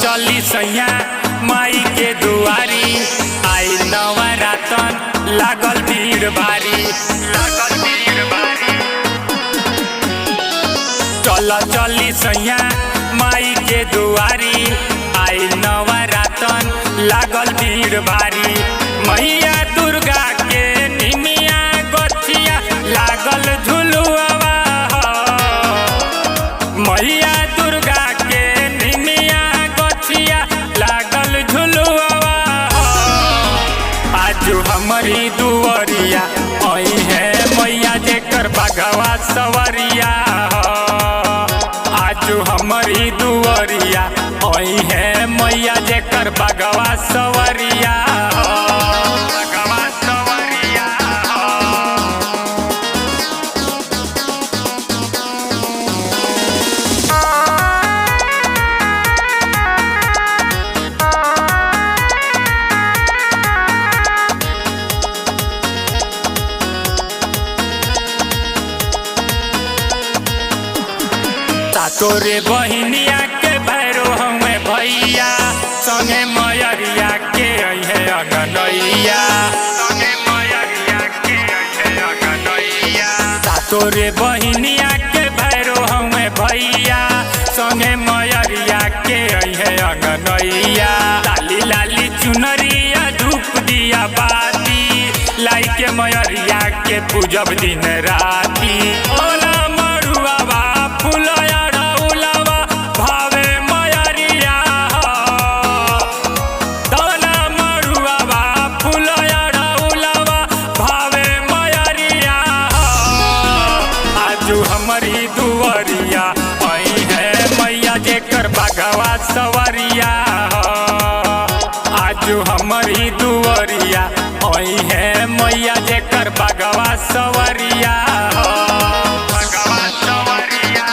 चली सैया माई के दुआरी, आई नवरातन लागल भीड़ भारी, लागल भीड़ भारी। चली सैया माई के दुआरी, आई नवरातन लागल भीड़ भारी। मैया दुर्गा के निमिया गछिया लागल झुलुआवा, मैया दुर्गा के निमिया गछिया लागल झुलुआवा। आज हमारी दुआरिया आई है मैया जेकर बघवा सवरिया, आज हमारी दुआरिया आई है मैया जेकर बघवा सवरिया, बघवा सवरिया। तोरे बहिनिया के भैरो हमें भैया, संगे मयरिया के है अगनैया, संगे मयरिया के है अगनैया। तोरे बहिनिया के भैरो हमें भैया, संगे मयरिया के है अगनैया। लाली लाली चुनरिया धूप दिया बाती, लाई के मयरिया के पूजब दिन राती। ओला मरुआवा फुलया हमारी दुआरिया आई है मैया जेकर बघवा सवरिया, आज हमारी दुआरिया आई है मैया जेकर बघवा सवरिया, बघवा सवरिया।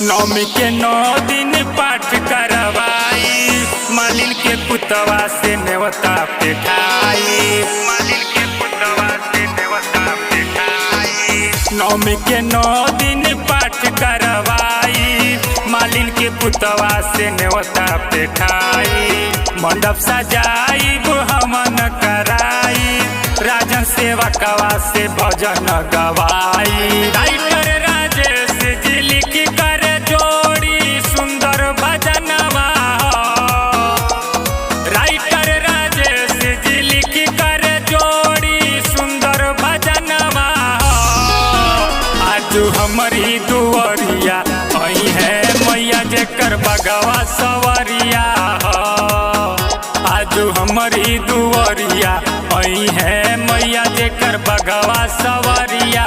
नौमी के 9 दिन पाठ करवाई, मालिन के पुतवा से नेवता पेठाई, मालिन के पुतवा से नेवता पेठाई। नौमी के 9 दिन पाठ करवाई, मालिन के पुतवा से नेवता पेठाई। मंडप सजाई हवन कराई, राजन सेवकवा से भजन गवाई। राइटर राजेश जी लिख कर जोड़ी सुंदर भजनवा, राइटर राजेश जी लिख कर जोड़ी सुंदर भजनवा। आज हमारी दुआरिया आई है मैया जेकर बघवा सवरिया, आज हमारी दुआरिया आई है मैया जेकर बघवा सवरिया।